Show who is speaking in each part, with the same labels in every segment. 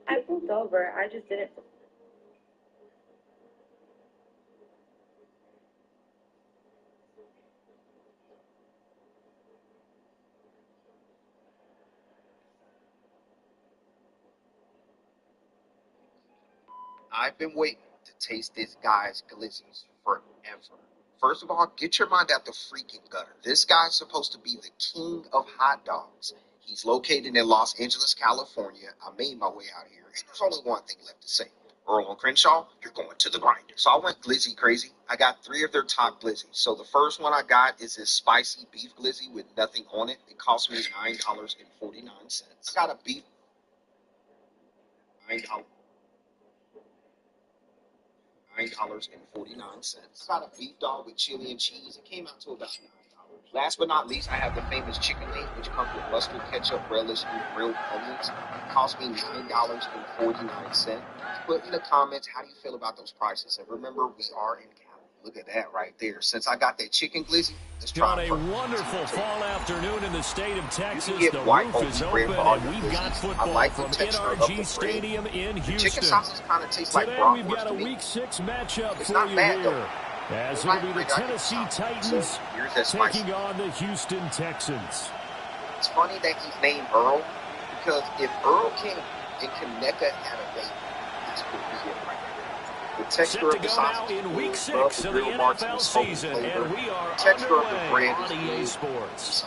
Speaker 1: I pulled over. I just didn't.
Speaker 2: I've been waiting to taste this guy's glizzies forever. First of all, get your mind out the freaking gutter. This guy's supposed to be the king of hot dogs. He's located in Los Angeles, California. I made my way out here, and there's only one thing left to say. Earl and Crenshaw, you're going to the grinder. So I went glizzy crazy. I got 3 of their top glizzies. So the first one I got is this spicy beef glizzy with nothing on it. It cost me $9.49. I got a beef $9.49. Got a beef dog with chili and cheese. It came out to about $9. Last but not least, I have the famous chicken wing, which comes with mustard, ketchup, relish, and grilled onions. It cost me $9.49. Put in the comments, how do you feel about those prices? And remember, we are in Cali. Look at that right there. Since I got that chicken glizzy, let's try
Speaker 3: On a wonderful fall afternoon in the state of Texas, the
Speaker 2: white
Speaker 3: roof is open, and we've got football from NRG Stadium in Houston.
Speaker 2: Chicken sauces kind of taste like
Speaker 3: Today we've got a Week 6 matchup for you here, as it'll be the Tennessee Titans taking on the Houston Texans.
Speaker 2: It's funny that he's named Earl, because if Earl King and Kaneka had a baby, this could be it right there. The texture of the sausage
Speaker 3: in Week 6 of the NFL season, and we are underway on EA Sports.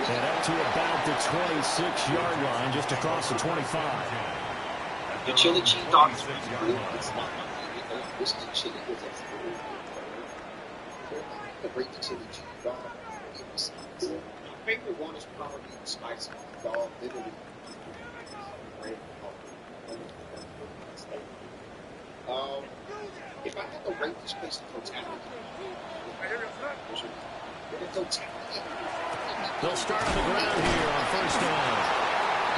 Speaker 3: And up to about the 26-yard line, just across the 25.
Speaker 2: The chili cheese dog is really good. It's not my favorite. This is chili with I rate the chili cheese dog. My favorite one is probably the spicy dog. Literally. If I had to rate this place in totality,
Speaker 3: they'll start on the ground here on first down.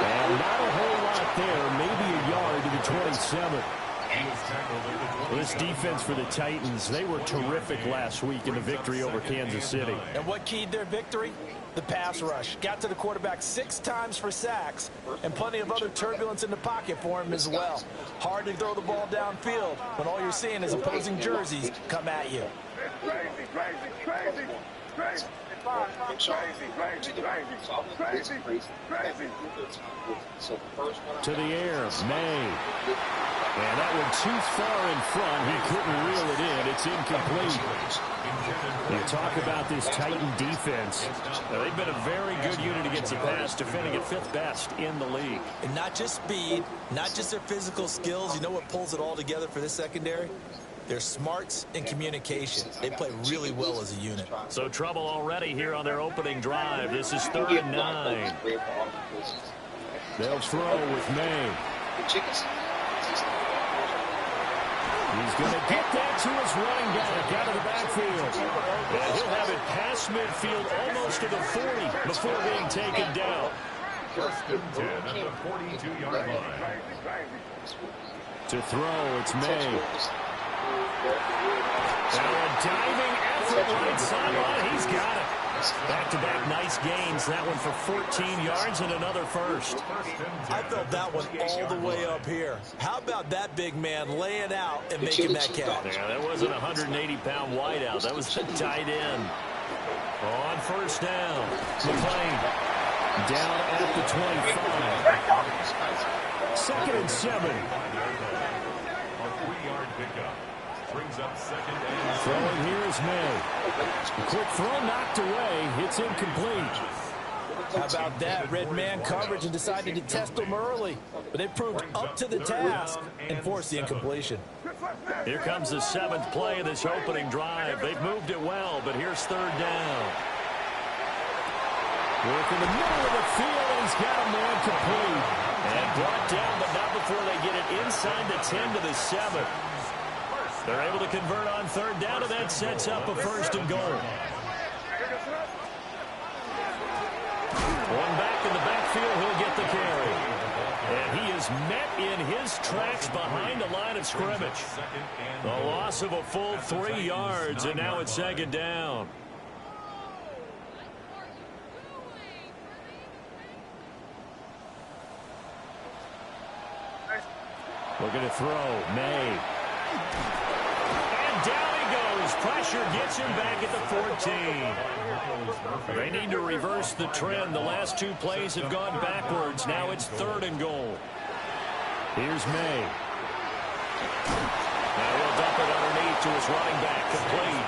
Speaker 3: And not a whole lot there, maybe a yard to the 27. This defense for the Titans, they were terrific last week in the victory over Kansas City.
Speaker 4: And what keyed their victory? The pass rush. Got to the quarterback 6 times for sacks, and plenty of other turbulence in the pocket for him as well. Hard to throw the ball downfield when all you're seeing is opposing jerseys come at you.
Speaker 3: To the air, May. And that one too far in front. He couldn't reel it in. It's incomplete. You talk about this Titan defense. They've been a very good unit against the pass, defending at 5th best in the league.
Speaker 4: And not just speed, not just their physical skills. You know what pulls it all together for this secondary? Their smarts and communication. They play really well as a unit.
Speaker 3: So trouble already here on their opening drive. This is 3rd and 9. They'll throw with May. He's going to get that to his running back out of the backfield. And he'll have it past midfield almost to the 40 before being taken down.
Speaker 5: First and 10 at the 42-yard line.
Speaker 3: To throw, it's May. Now a diving effort right sideline. He's got it. Back-to-back nice gains. That one for 14 yards and another first.
Speaker 4: I felt that one all the way up here. How about that big man laying out and making that catch?
Speaker 3: Yeah, that wasn't a 180-pound wideout. That was a tight end. On first down, McClain down at the 25. 2nd and 7.
Speaker 5: A 3-yard pickup. Brings up 2nd and 7.
Speaker 3: Throwing here is May. A quick throw knocked away. It's incomplete.
Speaker 4: How about that? Red man coverage and decided to test them early. But they proved up to the task and forced the incompletion.
Speaker 3: Here comes the 7th play of this opening drive. They've moved it well, but here's 3rd down. Work in the middle of the field, and he's got a man complete. And brought down, but not before they get it inside the 10 to the 7. They're able to convert on 3rd down, and that sets up a 1st and goal. One back in the backfield, he'll get the carry. And he is met in his tracks behind the line of scrimmage. The loss of a full 3 yards, and now it's 2nd down. Looking to throw. May. And down he goes. Pressure gets him back at the 14. They need to reverse the trend. The last 2 plays have gone backwards. Now it's 3rd and goal. Here's May. Now he'll dump it underneath to his running back. Complete.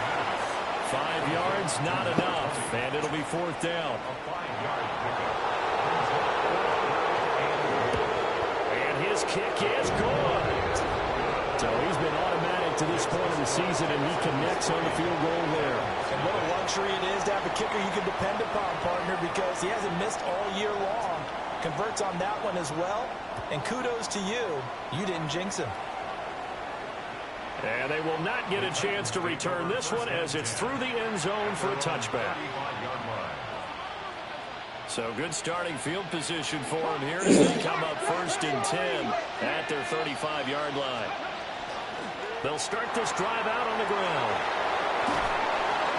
Speaker 3: 5 yards, not enough. And it'll be 4th down. And his kick is good. So he's been automatic to this point of the season, and he connects on the field goal there.
Speaker 4: And what a luxury it is to have a kicker you can depend upon, partner, because he hasn't missed all year long. Converts on that one as well. And kudos to you. You didn't jinx him.
Speaker 3: And they will not get a chance to return this one as it's through the end zone for a touchback. So good starting field position for him here as they come up 1st and 10 at their 35-yard line. They'll start this drive out on the ground.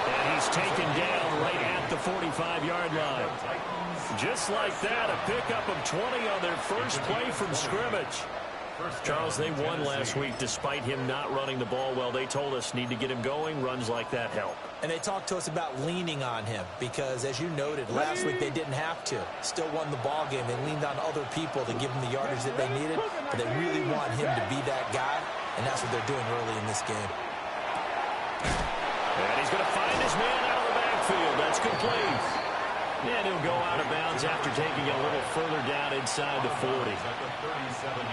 Speaker 3: And he's taken down right at the 45-yard line. Just like that, a pickup of 20 on their first play from scrimmage. Charles, they won last week despite him not running the ball well. They told us need to get him going. Runs like that help.
Speaker 4: And they talked to us about leaning on him because, as you noted, last week they didn't have to. Still won the ball game. They leaned on other people to give them the yardage that they needed, but they really want him to be that guy, and that's what they're doing early in this game.
Speaker 3: And he's going to find his man out of the backfield. That's complete. And he'll go out of bounds after taking it a little further down inside the 40.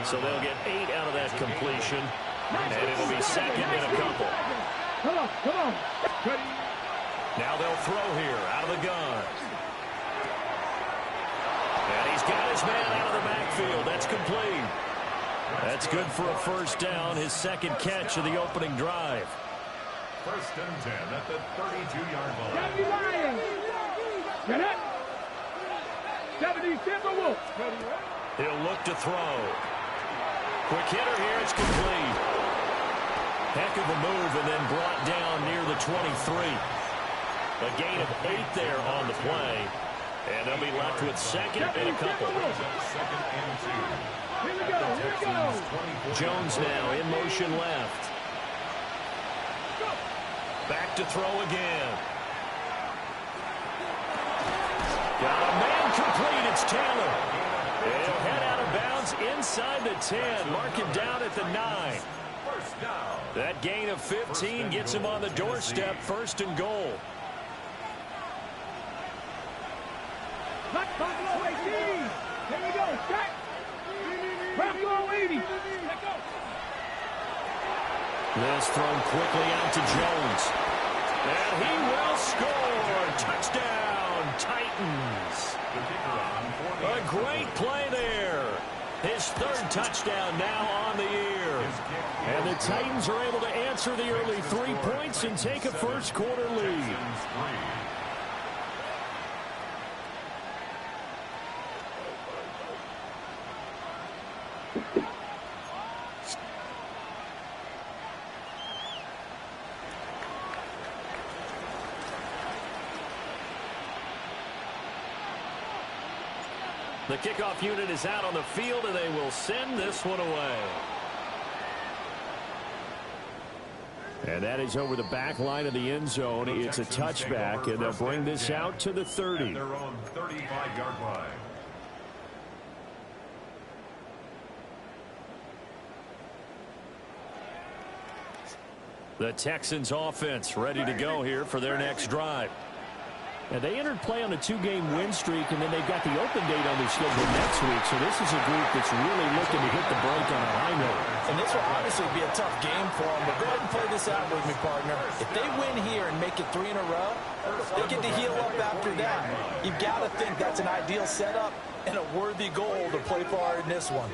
Speaker 3: So they'll get 8 out of that completion. And it'll be 2nd and a couple.
Speaker 6: Come on.
Speaker 3: Now they'll throw here out of the gun. And he's got his man out of the backfield. That's complete. That's good for a 1st down, his 2nd catch of the opening drive.
Speaker 5: 1st and 10 at the 32-yard line.
Speaker 6: Get it. 70 Timberwolves.
Speaker 3: He'll look to throw. Quick hitter here. It's complete. Heck of a move and then brought down near the 23. A gain of 8 there on the play. And they'll be left with 2nd and a couple.
Speaker 5: 2nd and 2.
Speaker 6: Here we go.
Speaker 3: Jones now in motion left. Back to throw again. Got a man complete. It's Taylor. He'll head out of bounds inside the 10. Mark him down at the 9. That gain of 15 gets him on the doorstep. 1st and goal.
Speaker 6: Buffalo 18. Here we go. Check. Buffalo 80.
Speaker 3: This thrown quickly out to Jones. And he will score. Touchdown, Titans. A great play there. His 3rd touchdown now on the year. And the Titans are able to answer the early 3 points and take a 1st quarter lead. The kickoff unit is out on the field, and they will send this one away. And that is over the back line of the end zone. It's a touchback, and they'll bring this out to the 30.
Speaker 5: At their own 35-yard line.
Speaker 3: The Texans offense ready to go here for their next drive. And they entered play on a 2-game win streak, and then they've got the open date on their schedule next week. So this is a group that's really looking to hit the break on a high note.
Speaker 4: And this will obviously be a tough game for them, but go ahead and play this out with me, partner. If they win here and make it 3 in a row, they get to heal up after that. You've got to think that's an ideal setup and a worthy goal to play for in this one.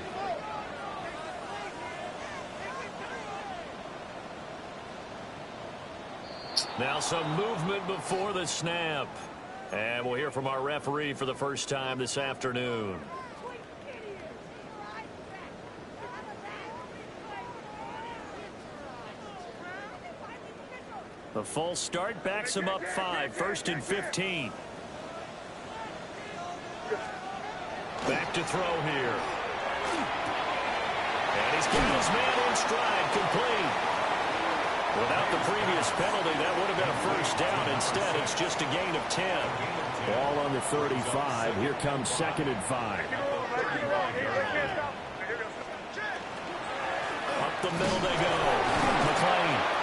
Speaker 3: Now some movement before the snap. And we'll hear from our referee for the first time this afternoon. The false start backs him up 5, 1st and 15. Back to throw here. And he's got his man in stride, complete. Without the previous penalty, that would have been a first down. Instead, it's just a gain of 10. Ball on the 35. Here comes 2nd and 5. Up the middle they go. McClain.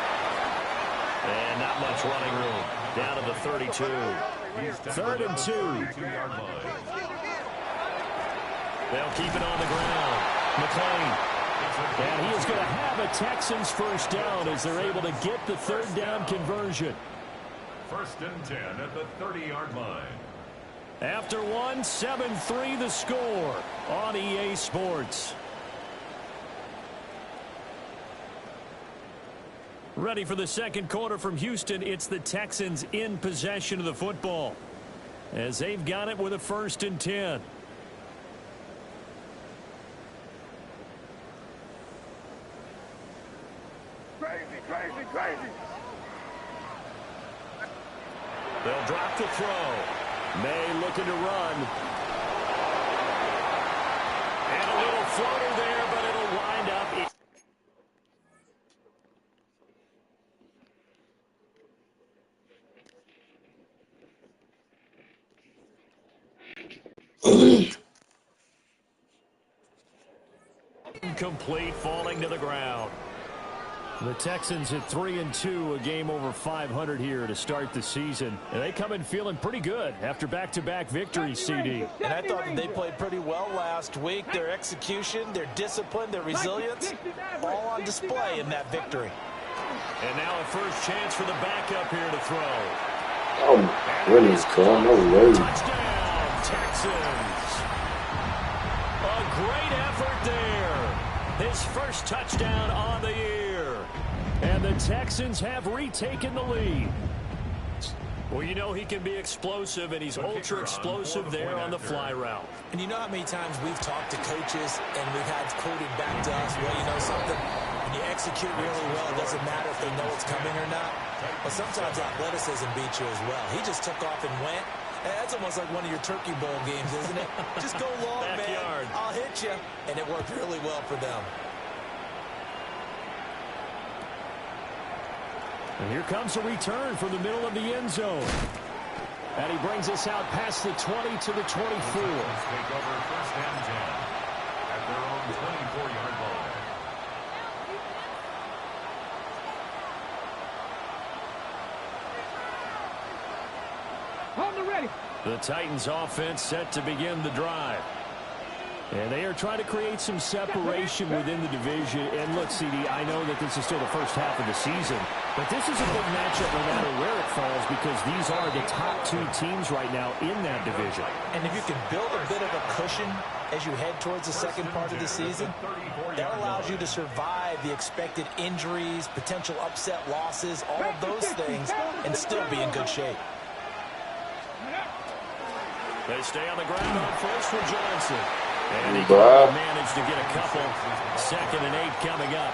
Speaker 3: And not much running room. Down to the 32. 3rd and 2. They'll keep it on the ground. McClain. And he is going to have a Texans first down as they're able to get the 3rd down conversion.
Speaker 5: 1st and 10 at the 30-yard line.
Speaker 3: After 1, 7-3 the score on EA Sports. Ready for the 2nd quarter from Houston. It's the Texans in possession of the football as they've got it with a 1st and 10.
Speaker 6: Crazy.
Speaker 3: They'll drop the throw. May looking to run. And a little floater there, but it'll wind up. Incomplete, falling to the ground. The Texans at 3-2, a game over 500 here to start the season. And they come in feeling pretty good after back-to-back victories, CD.
Speaker 4: And I thought that they played pretty well last week. Their execution, their discipline, their resilience, all on display in that victory.
Speaker 3: And now a first chance for the backup here to throw.
Speaker 7: Oh my goodness, God, no way.
Speaker 3: Touchdown, Texans. A great effort there. His first touchdown on the year. And the Texans have retaken the lead. Well, you know he can be explosive, and he's ultra-explosive there on the fly route.
Speaker 4: And you know how many times we've talked to coaches and we've had quoted back to us, well, you know something, when you execute really well, it doesn't matter if they know it's coming or not. But sometimes athleticism beats you as well. He just took off and went. That's almost like one of your Turkey Bowl games, isn't it? Just go long, man. I'll hit you. And it worked really well for them.
Speaker 3: And here comes a return from the middle of the end zone. And he brings us out past the 20 to the 24.
Speaker 5: Take over 1st and 10 at their own 24-yard line.
Speaker 6: On the ready.
Speaker 3: The Titans offense set to begin the drive. And they are trying to create some separation within the division. And look, CD, I know that this is still the first half of the season, but this is a big matchup no matter where it falls because these are the top 2 teams right now in that division.
Speaker 4: And if you can build a bit of a cushion as you head towards the second part of the season, that allows you to survive the expected injuries, potential upset losses, all of those things, and still be in good shape.
Speaker 3: They stay on the ground on first for Johnson. And he can manage to get a couple. 2nd and 8 coming up.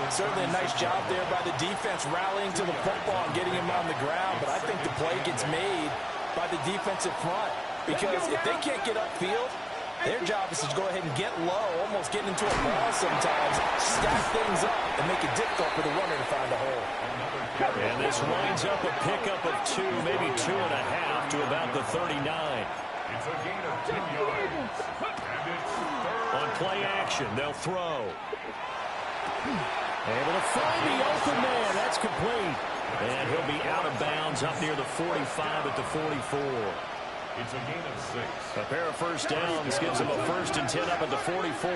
Speaker 4: Certainly a nice job there by the defense rallying to the football and getting him on the ground. But I think the play gets made by the defensive front. Because if they can't get upfield, their job is to go ahead and get low, almost get into a ball sometimes, stack things up, and make it difficult for the runner to find a hole.
Speaker 3: And this winds up a pickup of 2, maybe 2.5 to about the 39.
Speaker 5: It's a gain of 10 yards. And it's 3rd.
Speaker 3: On play action, they'll throw. Able to find the open man. That's complete. And he'll be out of bounds up near the 45 at the 44.
Speaker 5: It's a gain of 6.
Speaker 3: A pair of first downs gives him a 1st and 10 up at the 44.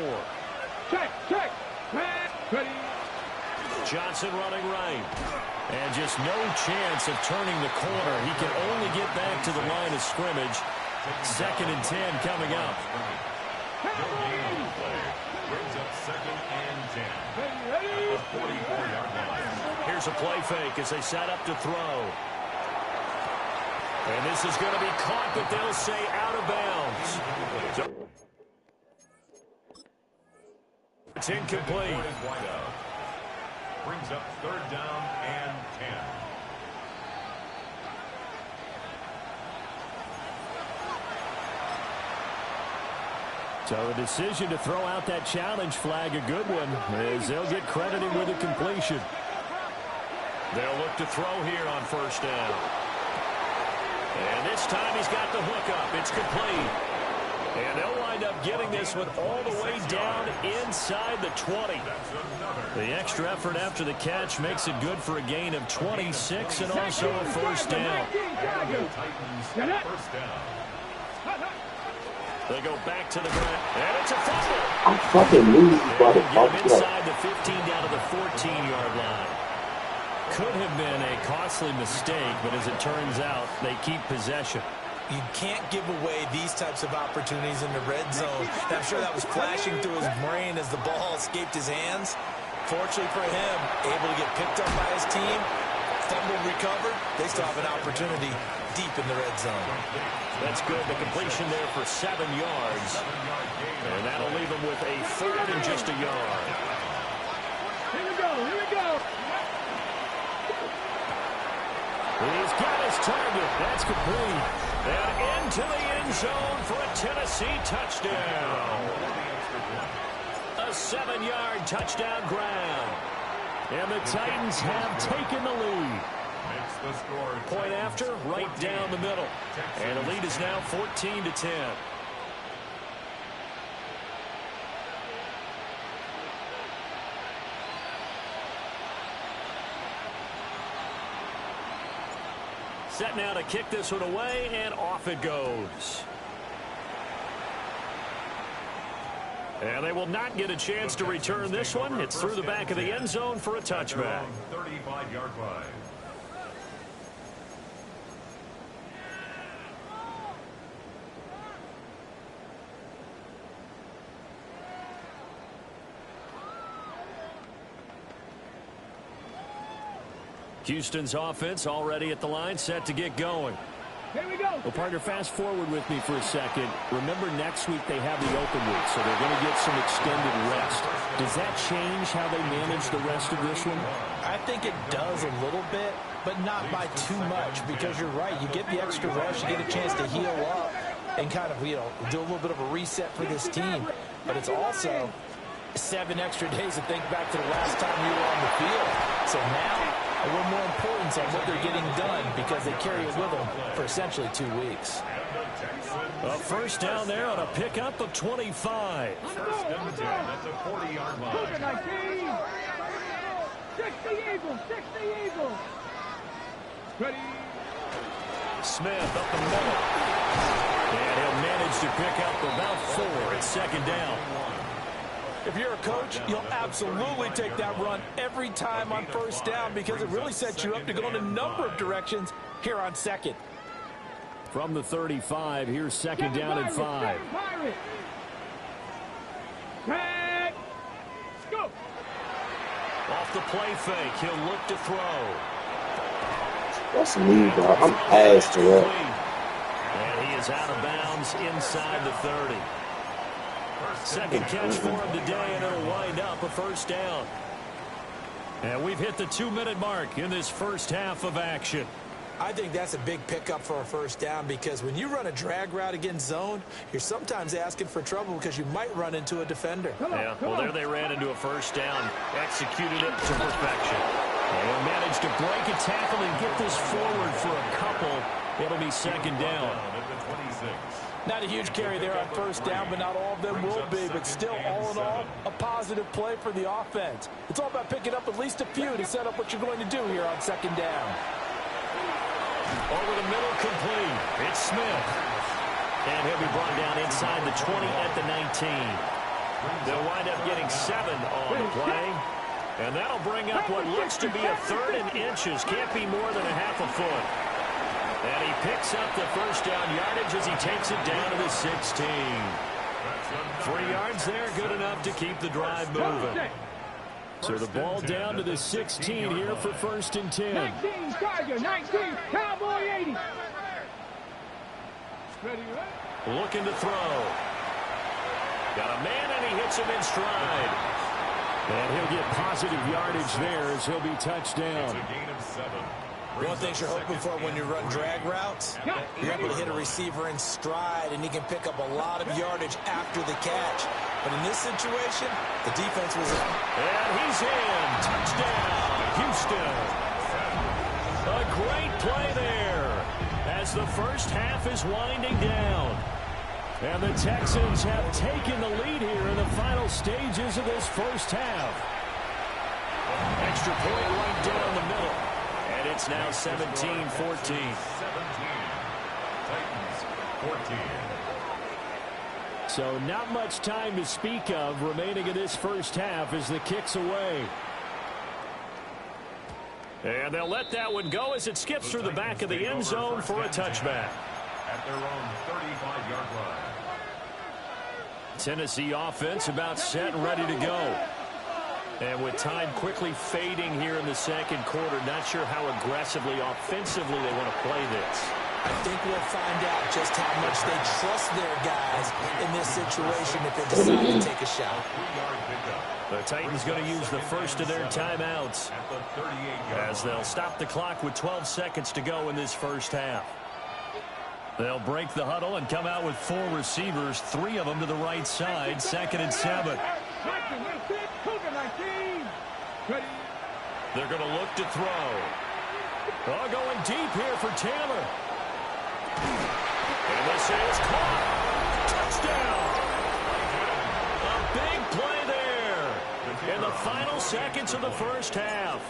Speaker 6: Check. Ready.
Speaker 3: Johnson running right. And just no chance of turning the corner. He can only get back to the line of scrimmage. 2nd and 10 coming up.
Speaker 5: No gain on the play. Brings up 2nd and 10 at the 44-yard line.
Speaker 3: Here's a play fake as they set up to throw. And this is going to be caught, but they'll say out of bounds. So it's incomplete.
Speaker 5: Brings up 3rd down and 10.
Speaker 3: So the decision to throw out that challenge flag, a good one, as they'll get credited with a completion.
Speaker 8: They'll look to throw here on 1st down.
Speaker 3: And this time he's got the hook up. It's complete. And they'll wind up getting this one all the way down inside the 20. The extra effort after the catch makes it good for a gain of 26 and also a 1st down. They go back to the ground, and it's a fumble.
Speaker 7: I fucking knew you was about to pop it
Speaker 3: inside the 15 down to the 14-yard line. Could have been a costly mistake, but as it turns out, they keep possession.
Speaker 4: You can't give away these types of opportunities in the red zone. And I'm sure that was flashing through his brain as the ball escaped his hands. Fortunately for him, able to get picked up by his team, fumble recovered. They still have an opportunity deep in the red zone.
Speaker 3: That's good. The completion there for 7 yards. And that'll leave him with a 3rd and just a yard.
Speaker 6: Here we go, here we go.
Speaker 3: He's got his target. That's complete. And into the end zone for a Tennessee touchdown. A 7-yard touchdown grab. And the Titans have taken the lead. Point after, right down the middle. And the lead is now 14-10. Set now to kick this one away, and off it goes. And they will not get a chance to return this one. It's through the back of the end zone for a touchback.
Speaker 5: 35-yard line.
Speaker 3: Houston's offense already at the line, set to get going.
Speaker 6: Here we go.
Speaker 3: Well, partner, fast forward with me for a second. Remember, next week they have the open week, so they're going to get some extended rest. Does that change how they manage the rest of this one?
Speaker 4: I think it does a little bit, but not by too much, because you're right. You get the extra rest, you get a chance to heal up and kind of, do a little bit of a reset for this team. But it's also 7 extra days to think back to the last time you were on the field. So now, a little more importance on what they're getting done because they carry it with them for essentially 2 weeks.
Speaker 3: A 1st down there on a pickup of 25.
Speaker 5: 1st and 10 at the 40-yard line.
Speaker 6: 60 Eagles, 60 Eagles. Ready.
Speaker 3: Smith up the middle. And he'll manage to pick up about 4 at 2nd down.
Speaker 4: If you're a coach, you'll absolutely take that run every time on 1st down because it really sets you up to go in a number of directions here on 2nd.
Speaker 3: From the 35, here's 2nd down and 5.
Speaker 6: Go.
Speaker 3: Off the play fake, he'll look to throw.
Speaker 7: That's me, bro. I'm ass to that.
Speaker 3: And he is out of bounds inside the 30. 2nd catch for him today, and it'll wind up a 1st down. And we've hit the 2-minute mark in this first half of action.
Speaker 4: I think that's a big pickup for a 1st down because when you run a drag route against zone, you're sometimes asking for trouble because you might run into a defender.
Speaker 3: Yeah, well, there they ran into a 1st down, executed it to perfection. And managed to break a tackle and get this forward for a couple. It'll be 2nd down.
Speaker 4: Not a huge carry there on 1st down, but not all of them will be. But still, all in all, a positive play for the offense. It's all about picking up at least a few to set up what you're going to do here on 2nd down.
Speaker 3: Over the middle, complete. It's Smith. And he'll be brought down inside the 20 at the 19. They'll wind up getting 7 on the play. And that'll bring up what looks to be a 3rd and inches. Can't be more than a half a foot. And he picks up the 1st down yardage as he takes it down to the 16. 3 yards there, good enough to keep the drive moving. So the ball down to the 16 here for 1st and 10.
Speaker 6: 19 Tiger, 19 Cowboy 80. Ready,
Speaker 3: Looking to throw. Got a man and he hits him in stride. And he'll get positive yardage there as he'll be touched down.
Speaker 5: It's a gain of 7.
Speaker 4: One of the things you're hoping for when you run drag routes, you're able to hit a receiver in stride, and he can pick up a lot of yardage after the catch. But in this situation, the defense was in.
Speaker 3: And he's in. Touchdown, Houston. A great play there as the first half is winding down. And the Texans have taken the lead here in the final stages of this first half. Extra point right down the middle. And it's now 17-14.
Speaker 5: 17. Titans 14.
Speaker 3: So not much time to speak of remaining in this first half as the kick's away. And they'll let that one go as it skips through the back of the end zone for a touchback.
Speaker 5: At their own 35-yard line.
Speaker 3: Tennessee offense about set and ready to go. And with time quickly fading here in the second quarter, not sure how aggressively, offensively they want to play this.
Speaker 4: I think we'll find out just how much they trust their guys in this situation if they decide to take a shot.
Speaker 3: The Titans going to use the first of their timeouts as they'll stop the clock with 12 seconds to go in this first half. They'll break the huddle and come out with 4 receivers, 3 of them to the right side, 2nd and 7. They're going to look to throw. Oh, going deep here for Taylor. And this is caught. Touchdown. A big play there in the final seconds of the first half.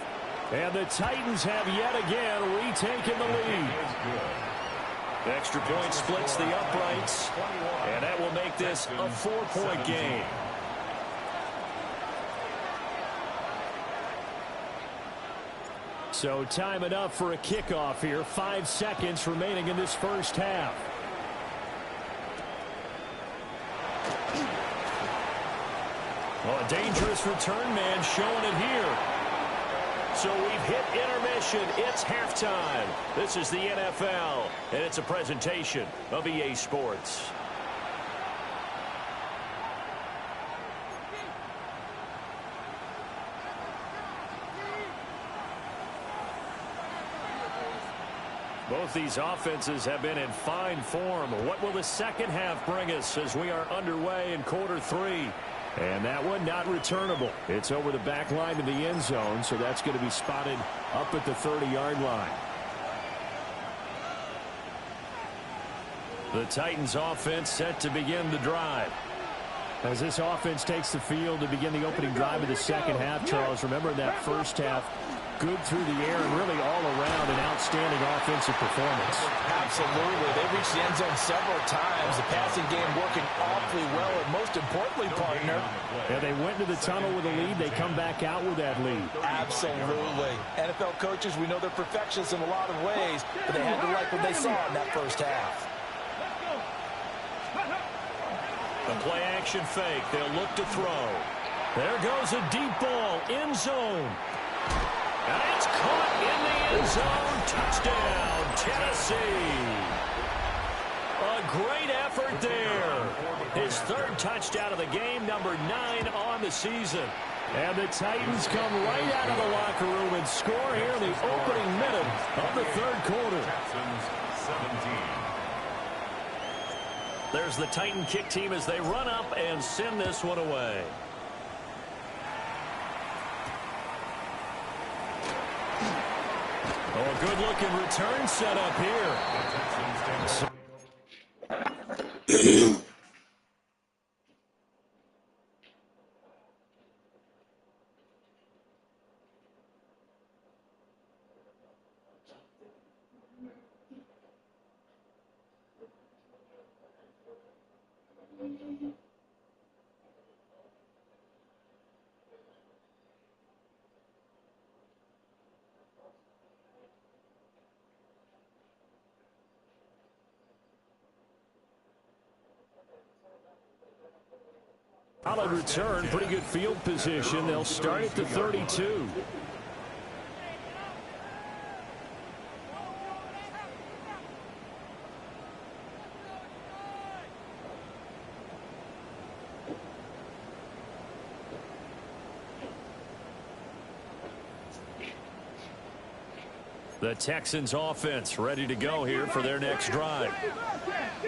Speaker 3: And the Titans have yet again retaken the lead. Extra point splits the uprights, and that will make this a 4-point game. So time enough for a kickoff here. 5 seconds remaining in this first half. Oh, a dangerous return man showing it here. So we've hit intermission. It's halftime. This is the NFL, and it's a presentation of EA Sports. Both these offenses have been in fine form. What will the second half bring us as we are underway in quarter 3? And that one not returnable. It's over the back line to the end zone, so that's going to be spotted up at the 30-yard line. The Titans offense set to begin the drive. As this offense takes the field to begin the opening drive of the second half, Charles, remember that first half, good through the air and really all around an outstanding offensive performance.
Speaker 4: Absolutely. They reached the end zone several times. The passing game working awfully well, and most importantly, partner.
Speaker 3: Yeah, they went into the tunnel with a lead. They come back out with that lead.
Speaker 4: Absolutely. NFL coaches, we know they're perfectionists in a lot of ways, but they had to like what they saw in that first half.
Speaker 3: The play action fake. They'll look to throw. There goes a deep ball. End zone. And it's caught in the end zone. Touchdown, Tennessee. A great effort there. His 3rd touchdown of the game, number 9 on the season. And the Titans come right out of the locker room and score here in the opening minute of the 3rd quarter.
Speaker 5: Texans 17.
Speaker 3: There's the Titan kick team as they run up and send this one away. Oh, a good-looking return set up here. Solid return, pretty good field position. They'll start at the 32. The Texans offense ready to go here for their next drive.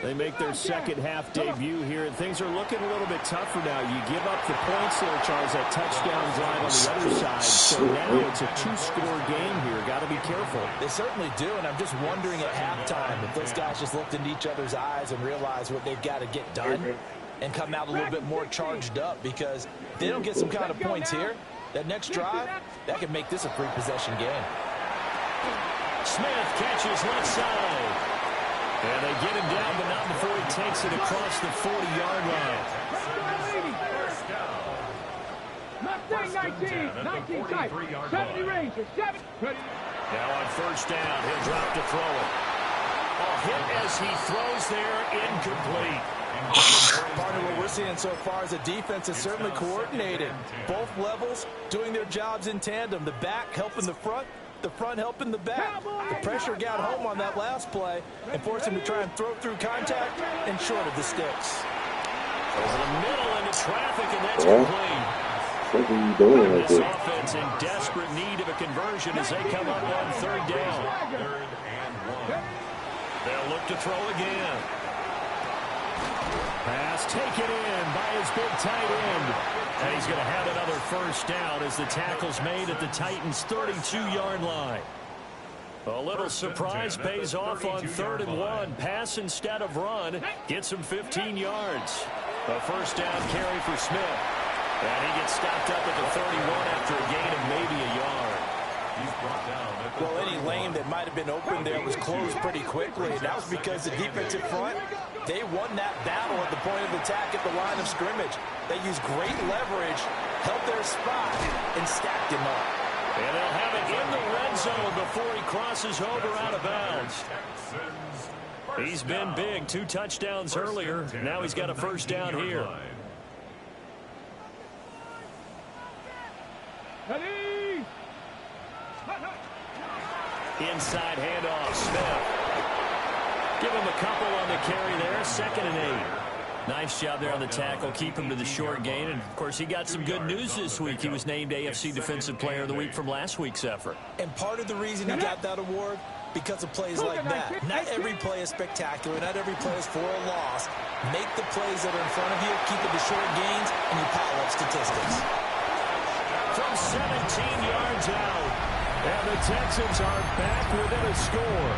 Speaker 3: They make their second half debut here, and things are looking a little bit tougher now. You give up the points there, Charles, that touchdown drive on the other side. So now it's a two-score game here. Got to be careful.
Speaker 4: They certainly do, and I'm just wondering at halftime if those guys just looked into each other's eyes and realized what they've got to get done and come out a little bit more charged up, because if they don't get some kind of points here, that next drive, that could make this a three-possession game.
Speaker 3: Smith catches left side. And they get him down, but not before he takes it across the 40-yard line.
Speaker 5: First down.
Speaker 6: Mustang 19 type. 70 range. 7.
Speaker 3: Now on first down, he'll drop to throw it. A hit as he throws there, incomplete.
Speaker 4: Part of what we're seeing so far is the defense is certainly coordinated. Both levels doing their jobs in tandem. The back helping the front helping the back. The pressure got home on that last play and forced him to try and throw through contact and short of the sticks.
Speaker 3: Over the middle into traffic, and that's complete.
Speaker 7: What are you doing right
Speaker 3: This
Speaker 7: there?
Speaker 3: offense in desperate need of a conversion as they come up on third down.
Speaker 5: 3rd and 1.
Speaker 3: They'll look to throw again. Pass taken in by his big tight end. And he's going to have another first down as the tackle's made at the Titans' 32-yard line. A little surprise pays off on 3rd and 1. Pass instead of run. Gets him 15 yards. A first down carry for Smith. And he gets stopped up at the 31 after a gain of maybe a yard.
Speaker 5: He's brought down.
Speaker 4: Well, any lane that might have been open there was closed pretty quickly, and that was because the defensive front, they won that battle at the point of attack at the line of scrimmage. They used great leverage, held their spot, and stacked him up.
Speaker 3: And they'll have it in the red zone before he crosses over out of bounds. He's been big. 2 touchdowns earlier. Now he's got a first down here. Inside handoff, Smith. Give him a couple on the carry there. 2nd and 8. Nice job there on the tackle. Keep him to the short gain. And, of course, he got some good news this week. He was named AFC Defensive Player of the Week from last week's effort.
Speaker 4: And part of the reason he got that award, because of plays like that. Not every play is spectacular. Not every play is for a loss. Make the plays that are in front of you, keep it to short gains, and you pile up statistics.
Speaker 3: From 17 yards out. And the Texans are back within a score.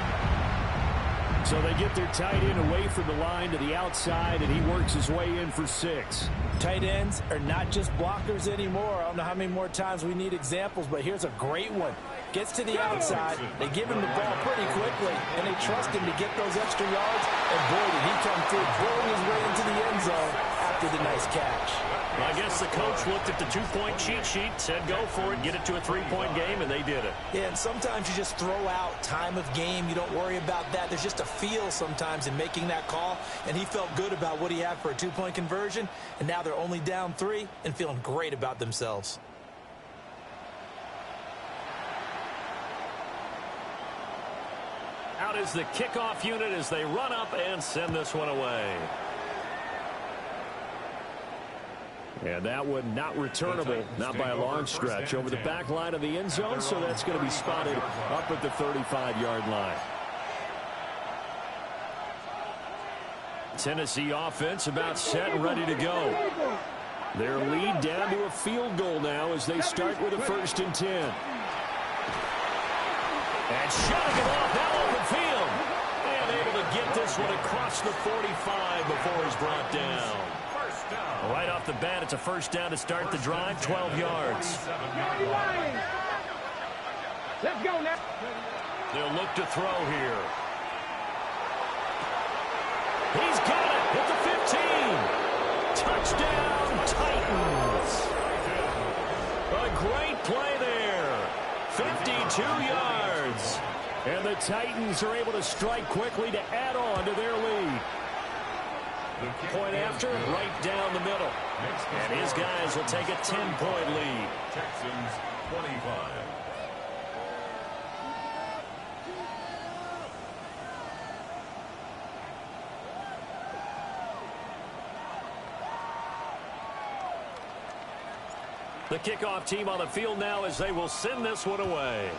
Speaker 3: So they get their tight end away from the line to the outside, and he works his way in for 6.
Speaker 4: Tight ends are not just blockers anymore. I don't know how many more times we need examples, but here's a great one. Gets to the outside, they give him the ball pretty quickly, and they trust him to get those extra yards, and boy, did he come through, pulling his way into the end zone after the nice catch.
Speaker 3: Well, I guess the coach looked at the 2-point cheat sheet, said go for it, get it to a 3-point game, and they did it.
Speaker 4: Yeah, and sometimes you just throw out time of game. You don't worry about that. There's just a feel sometimes in making that call, and he felt good about what he had for a 2-point conversion, and now they're only down 3 and feeling great about themselves.
Speaker 3: Out is the kickoff unit as they run up and send this one away. And that one not returnable, not by a long stretch, over the back line of the end zone, so that's going to be spotted up at the 35-yard line. Tennessee offense about set and ready to go. Their lead down to a field goal now as they start with a 1st and 10. And shutting it off now open field. And able to get this one across the 45 before he's brought down. Right off the bat, it's a first down to start the drive, 12 yards.
Speaker 6: Let's go now.
Speaker 3: They'll look to throw here. He's got it at the 15. Touchdown, Titans. A great play there. 52 yards. And the Titans are able to strike quickly to add on to their lead. Point after, right down the middle. And his guys will take a 10-point lead.
Speaker 5: Texans 25.
Speaker 3: The kickoff team on the field now as they will send this one away.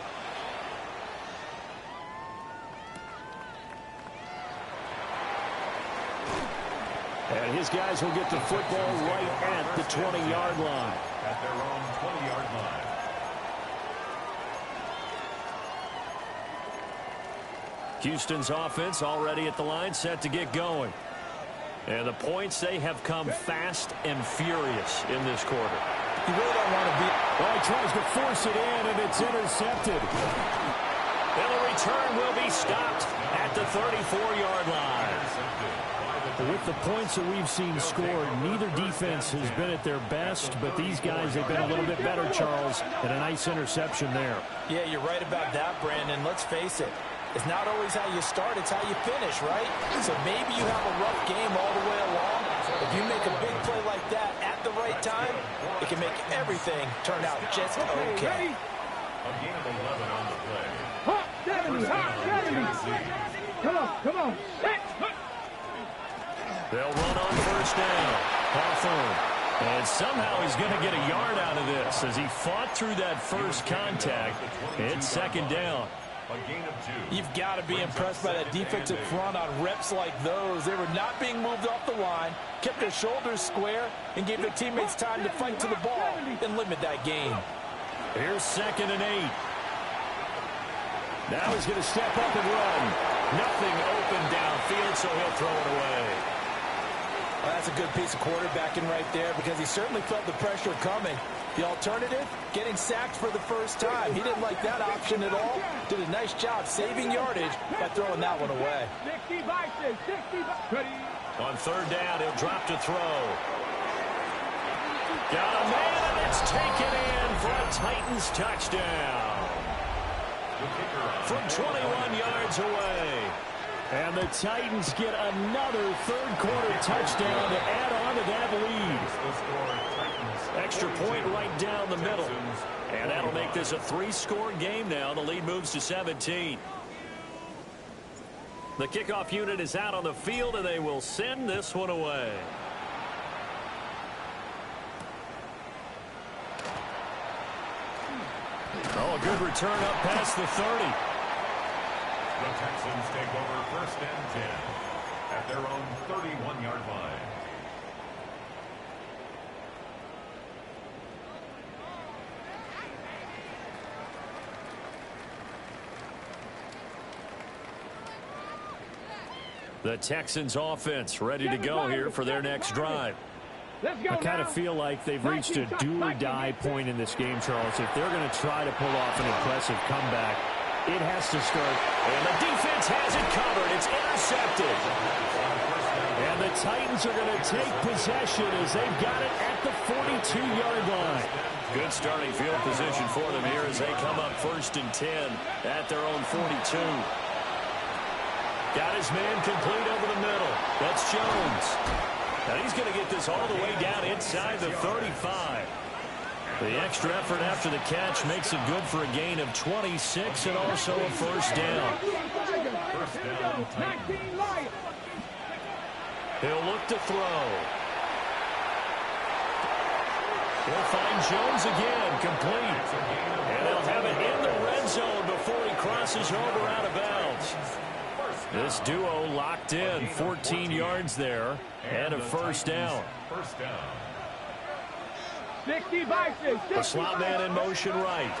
Speaker 3: And his guys will get the football right at the 20-yard line.
Speaker 5: At their own 20-yard line.
Speaker 3: Houston's offense already at the line, set to get going. And the points, they have come fast and furious in this quarter.
Speaker 4: You really don't want to be...
Speaker 3: Well, he tries to force it in, and it's intercepted. And the return will be stopped at the 34-yard line. With the points that we've seen scored, neither defense has been at their best, but these guys have been a little bit better, Charles, and a nice interception there.
Speaker 4: Yeah, you're right about that, Brandon. Let's face it. It's not always how you start, it's how you finish, right? So maybe you have a rough game all the way along. If you make a big play like that at the right time, it can make everything turn out just okay.
Speaker 5: A gain of 11 on the play.
Speaker 6: Hot 70, hot 70. Come on.
Speaker 3: They'll run on first down. Hawthorne. And somehow he's going to get a yard out of this as he fought through that first contact. It's second down.
Speaker 5: A gain of 2.
Speaker 4: You've got to be impressed by that defensive front on reps like those. They were not being moved off the line, kept their shoulders square, and gave their teammates time to fight to the ball and limit that gain.
Speaker 3: Here's 2nd and 8. Now he's going to step up and run. Nothing open downfield, so he'll throw it away.
Speaker 4: Well, that's a good piece of quarterbacking right there because he certainly felt the pressure coming. The alternative, getting sacked for the first time. He didn't like that option at all. Did a nice job saving yardage by throwing that one away.
Speaker 6: 60 vices, 60 vices.
Speaker 3: On third down, he'll drop to throw. Got a man, and it's taken in for a Titans touchdown. From 21 yards away. And the Titans get another third-quarter touchdown to add on to that lead. Extra point right down the middle. And that'll make this a 3-score game now. The lead moves to 17. The kickoff unit is out on the field, and they will send this one away. Oh, a good return up past the 30.
Speaker 5: The Texans take over 1st and 10 at their own 31-yard line.
Speaker 3: The Texans offense ready to go here for their next drive. I kind of feel like they've reached a do-or-die point in this game, Charles. If they're going to try to pull off an impressive comeback, it has to start. And the defense has it covered. It's intercepted. And the Titans are going to take possession as they've got it at the 42-yard line. Good starting field position for them here as they come up 1st and 10 at their own 42. Got his man complete over the middle. That's Jones. Now he's going to get this all the way down inside the 35. The extra effort after the catch makes it good for a gain of 26 and also a first down. He'll look to throw. He'll find Jones again, complete. And they'll have it in the red zone before he crosses over out of bounds. This duo locked in, 14 yards there, and a first down.
Speaker 5: First down.
Speaker 6: 60 vices.
Speaker 3: The slot man in motion right.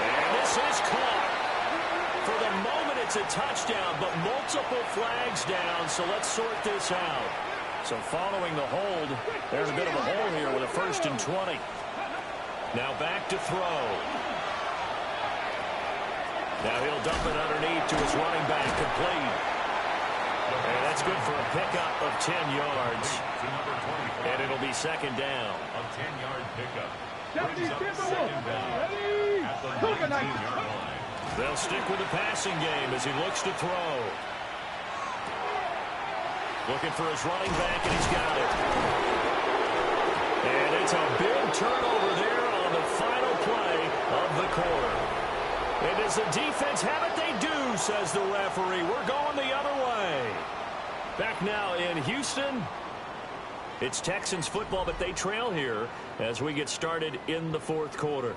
Speaker 3: And this is caught. For the moment, it's a touchdown, but multiple flags down, so let's sort this out. So following the hold, there's a bit of a hole here with a 1st and 20. Now back to throw. Now he'll dump it underneath to his running back, complete. And that's good for a pickup of 10 yards. And it'll be second down.
Speaker 5: A 10-yard pickup. Brings up second down at the 19-yard line.
Speaker 3: They'll stick with the passing game as he looks to throw. Looking for his running back, and he's got it. And it's a big turnover there on the final play of the quarter. And does the defense have it? They do, says the referee. We're going the other way. Back now in Houston. It's Texans football, but they trail here as we get started in the 4th quarter.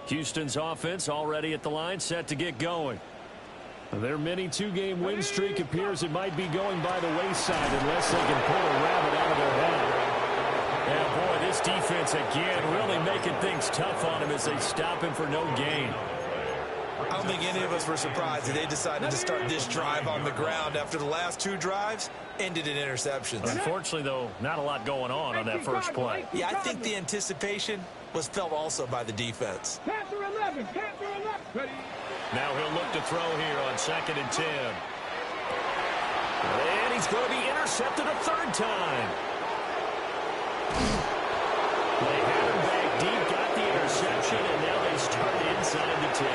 Speaker 3: Houston's offense already at the line, set to get going. Their mini two-game win streak appears it might be going by the wayside unless they can pull a rabbit out of their hat. Yeah, boy, this defense again really making things tough on him as they stop him for no gain.
Speaker 4: I don't think any of us were surprised that they decided to start this drive on the ground after the last 2 drives ended in interceptions.
Speaker 3: Unfortunately, though, not a lot going on that first play.
Speaker 4: Yeah, I think the anticipation was felt also by the defense.
Speaker 6: Panther 11, Panther 11. Ready.
Speaker 3: Now he'll look to throw here on 2nd and 10. And he's going to be intercepted a 3rd time. They had him back deep, got the interception, and now they start inside the 10.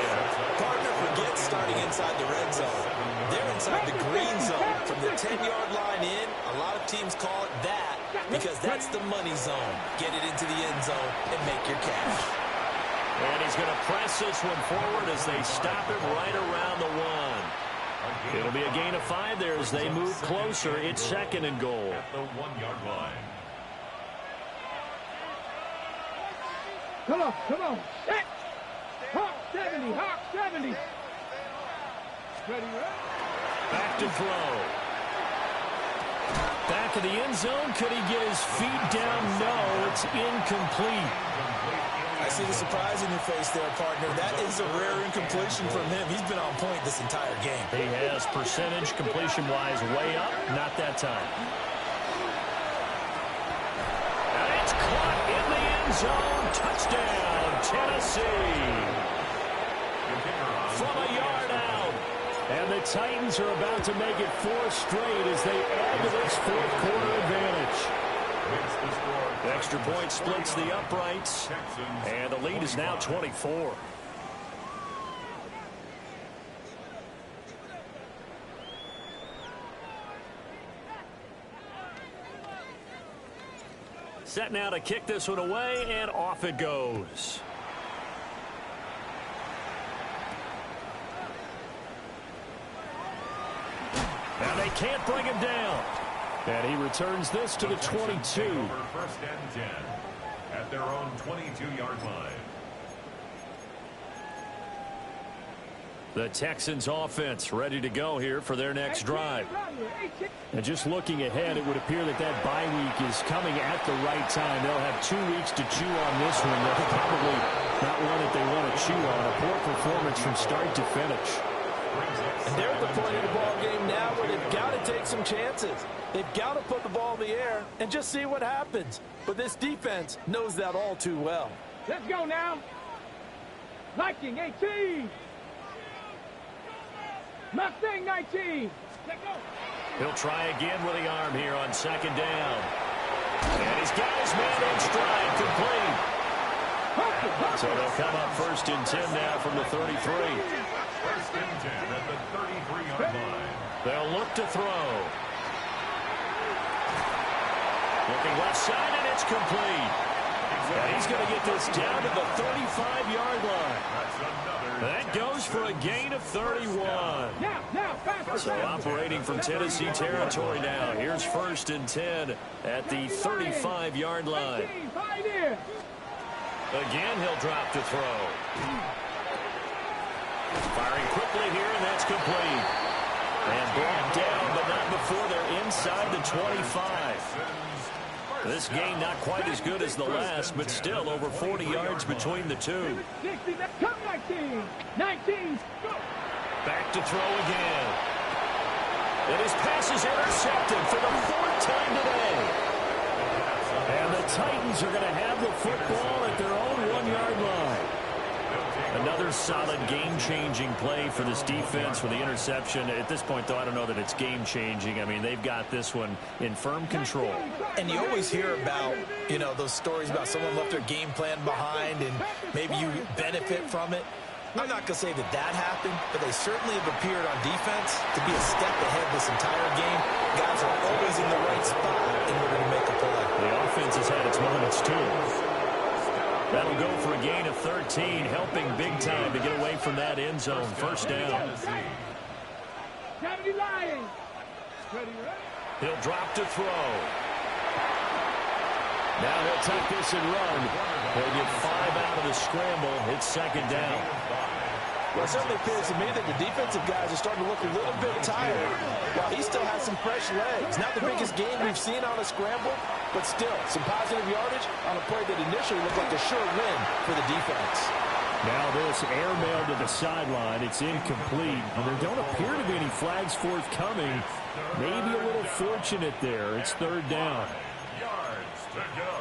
Speaker 4: Partner forgets starting inside the red zone. They're inside the green zone. From the 10-yard line in, a lot of teams call it that because that's the money zone. Get it into the end zone and make your cash.
Speaker 3: And he's going to press this one forward as they stop him right around the 1. It'll be a gain of 5 there as they move closer. It's 2nd and goal.
Speaker 5: At the 1-yard line.
Speaker 6: Come on. Set. Hawk 70, Hawk 70. Ready, ready.
Speaker 3: Back to throw. Back of the end zone. Could he get his feet down? No, it's incomplete.
Speaker 4: I see the surprise in your face there, partner. That is a rare incompletion from him. He's been on point this entire game.
Speaker 3: He has percentage completion-wise way up. Not that time. And it's caught in the end zone. Touchdown, Tennessee. From a yard out. And the Titans are about to make it 4 straight as they add to this 4th quarter advantage. The extra point splits the uprights, and the lead is now 24. Set now to kick this one away, and off it goes. And they can't bring him down. And he returns this to the 22.
Speaker 5: 1st and 10 at their own 22-yard line.
Speaker 3: The Texans offense ready to go here for their next drive. And just looking ahead, it would appear that that bye week is coming at the right time. They'll have 2 weeks to chew on this one. They're probably not one that they want to chew on. A poor performance from start to finish.
Speaker 4: And they're at the point of the ball game now where they've got to take some chances. They've got to put the ball in the air and just see what happens. But this defense knows that all too well.
Speaker 6: Let's go now. Viking 18. Mustang 19. Let's go.
Speaker 3: He'll try again with the arm here on 2nd down. And he's got his man in stride, complete. So they'll come up 1st and 10 now from the 33.
Speaker 5: 1st and 10 at the 33-yard line.
Speaker 3: They'll look to throw. Looking left side, and it's complete. And he's going to get this down to the 35-yard line. That goes for a gain of 31. So operating from Tennessee territory now. Here's 1st and 10 at the 35-yard line. Again, he'll drop to throw. Firing quickly here, and that's complete. And brought down, but not before they're inside the 25. This game not quite as good as the last, but still over 40 yards between the two.
Speaker 6: 19.
Speaker 3: Back to throw again. And his pass is intercepted for the 4th time today. And the Titans are going to have the football at their own 1-yard line. Another solid game-changing play for this defense with the interception. At this point, though, I don't know that it's game-changing. I mean, they've got this one in firm control.
Speaker 4: And you always hear about, you know, those stories about someone left their game plan behind and maybe you benefit from it. I'm not going to say that that happened, but they certainly have appeared on defense to be a step ahead this entire game. Guys are always in the right spot in order to make a play.
Speaker 3: The offense has had its moments, too. That'll go for a gain of 13, helping big time to get away from that end zone. 1st down. He'll drop to throw. Now he'll take this and run. They'll get 5 out of the scramble. It's second down.
Speaker 4: Well, it certainly appears to me that the defensive guys are starting to look a little bit tired while he still has some fresh legs. Not the biggest game we've seen on a scramble, but still some positive yardage on a play that initially looked like a sure win for the defense.
Speaker 3: Now this airmail to the sideline. It's incomplete. And there don't appear to be any flags forthcoming. Maybe a little fortunate there. It's third down.
Speaker 5: Yards to go.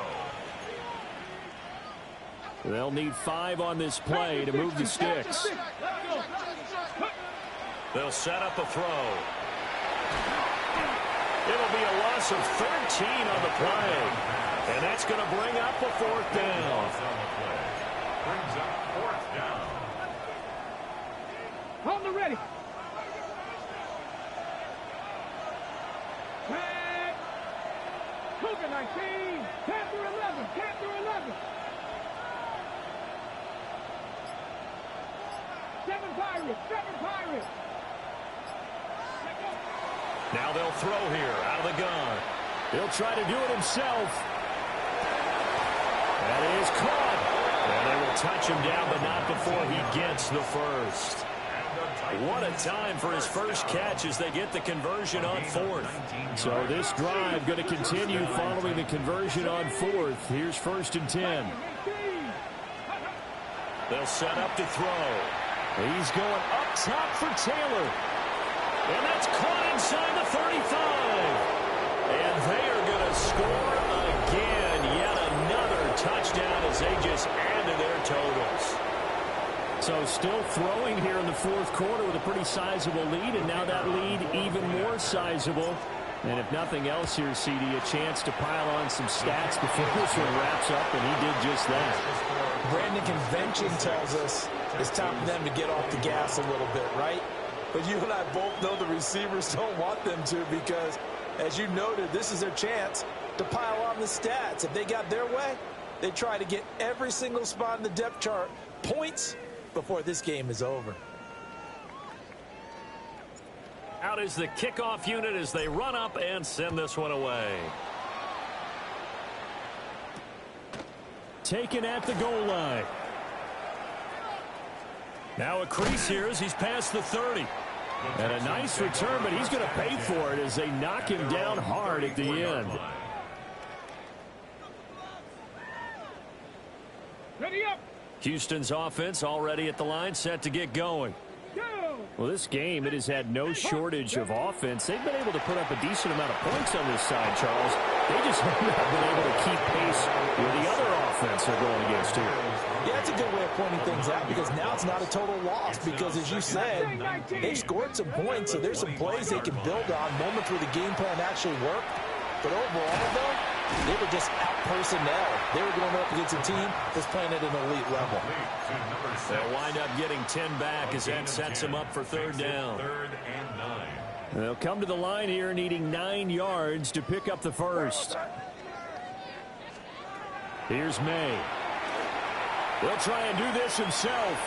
Speaker 3: They'll need 5 on this play to move the sticks.
Speaker 8: They'll set up a throw. It'll be a loss of 13 on the play. And that's going to bring up a fourth down.
Speaker 5: Brings up fourth down.
Speaker 6: On the ready. Tag. Cougar 19. 10 through 11. 10 through 11. 7 Pirates. 7 Pirates.
Speaker 8: Now they'll throw here out of the gun.
Speaker 3: He'll try to do it himself. That is caught. And they will touch him down, but not before he gets the first. What a time for his first catch as they get the conversion on fourth. So this drive going to continue following the conversion on fourth. Here's 1st and 10.
Speaker 8: They'll set up to throw.
Speaker 3: He's going up top for Taylor.
Speaker 8: And that's caught inside the 35. And they are going to score again. Yet another touchdown as they just add to their totals.
Speaker 3: So still throwing here in the fourth quarter with a pretty sizable lead, and now that lead even more sizable. And if nothing else here, CD, a chance to pile on some stats before this one wraps up, and he did just that.
Speaker 4: Brandon, convention tells us it's time for them to get off the gas a little bit, right? But you and I both know the receivers don't want them to because, as you noted, this is their chance to pile on the stats. If they got their way, they try to get every single spot in the depth chart points before this game is over.
Speaker 8: Out is the kickoff unit as they run up and send this one away.
Speaker 3: Taken at the goal line.
Speaker 8: Now a crease here as he's past the 30.
Speaker 3: And a nice return, but he's going to pay for it as they knock him down hard at the end.
Speaker 6: Ready up.
Speaker 3: Houston's offense already at the line, set to get going. Well, this game, it has had no shortage of offense. They've been able to put up a decent amount of points on this side, Charles. They just have not been able to keep pace with the other offense they're going against here.
Speaker 4: Yeah, that's a good way of pointing things out because now it's not a total loss because, as you said, they've scored some points, so there's some plays they can build on, moments where the game plan actually worked. But overall, though, they were just out-personnel. They were going up against a team that's playing at an elite level.
Speaker 8: They'll wind up getting 10 back as that sets them up for third down.
Speaker 3: They'll come to the line here needing 9 yards to pick up the first. Here's May. He'll try and do this himself.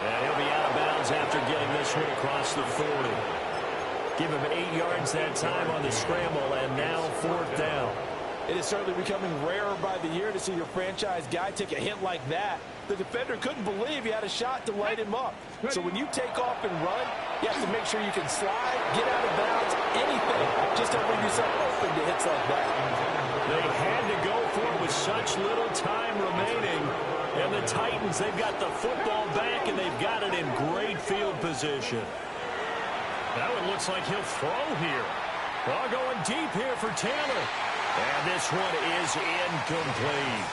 Speaker 8: And he'll be out of bounds after getting this one across the 40.
Speaker 3: Give him 8 yards that time on the scramble, and now fourth down.
Speaker 4: It is certainly becoming rarer by the year to see your franchise guy take a hit like that. The defender couldn't believe he had a shot to light him up. So when you take off and run, you have to make sure you can slide, get out of bounds, anything. Just don't leave yourself open to hits like that.
Speaker 8: They had to go for it with such little time remaining. And the Titans, they've got the football back, and they've got it in great field position. That one looks like he'll throw here. Well, going deep here for Taylor. And this one is incomplete.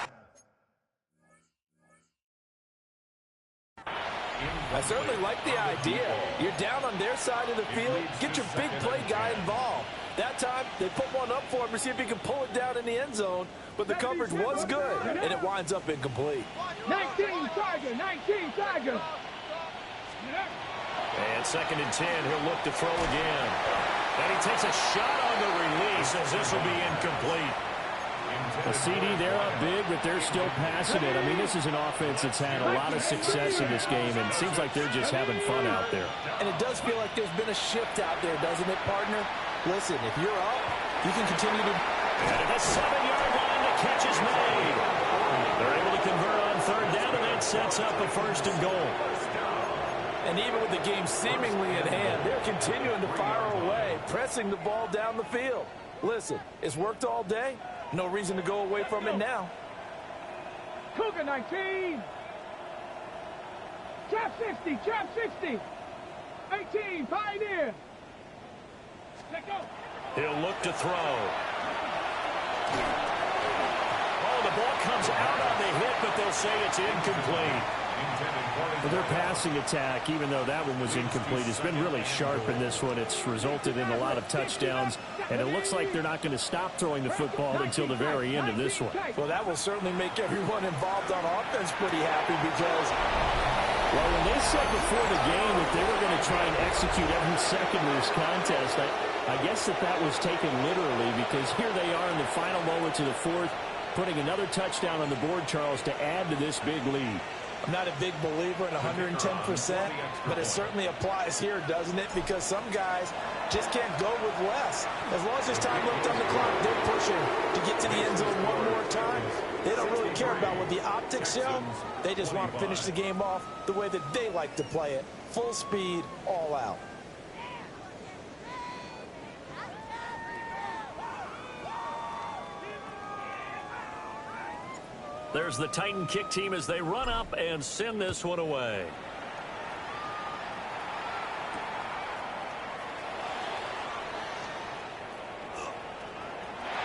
Speaker 4: I certainly like the idea. You're down on their side of the field. Get your big play guy involved. That time, they put one up for him to see if he can pull it down in the end zone. But the coverage was good, and it winds up incomplete.
Speaker 6: 19 Tiger, 19 Tiger.
Speaker 8: And 2nd and 10, he'll look to throw again. And he takes a shot on the release as this will be incomplete.
Speaker 3: A CD, they're up big, but they're still passing it. I mean, this is an offense that's had a lot of success in this game, and it seems like they're just having fun out there.
Speaker 4: And it does feel like there's been a shift out there, doesn't it, partner? Listen, if you're up, you can continue to...
Speaker 8: And at the 7-yard line, the catch is made. sets up a 1st and goal.
Speaker 4: And even with the game seemingly in hand, they're continuing to fire away, pressing the ball down the field. Listen, it's worked all day. No reason to go away from it now.
Speaker 6: Cougar 19. Trap 60, trap 60. 18, Pioneer. Let go.
Speaker 8: He'll look to throw. Oh, the ball comes out on the hit, but they'll say it's incomplete.
Speaker 3: Well, their passing attack, even though that one was incomplete, has been really sharp in this one. It's resulted in a lot of touchdowns, and it looks like they're not going to stop throwing the football until the very end of this one.
Speaker 4: Well, that will certainly make everyone involved on offense pretty happy because,
Speaker 3: well, when they said before the game that they were going to try and execute every second of this contest, I guess that was taken literally, because here they are in the final moments of the 4th, putting another touchdown on the board, Charles, to add to this big lead.
Speaker 4: I'm not a big believer in 110%, but it certainly applies here, doesn't it? Because some guys just can't go with less. As long as there's time left on the clock, they're pushing to get to the end zone one more time. They don't really care about what the optics show. They just want to finish the game off the way that they like to play it. Full speed, all out.
Speaker 8: There's the Titan kick team as they run up and send this one away.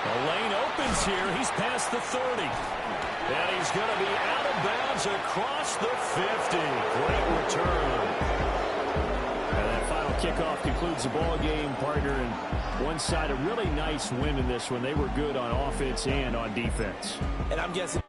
Speaker 8: The lane opens here. He's past the 30. And he's going to be out of bounds across the 50. Great return.
Speaker 3: And that final kickoff concludes the ball game, partner. And one side, a really nice win in this one. They were good on offense and on defense.
Speaker 4: And I'm guessing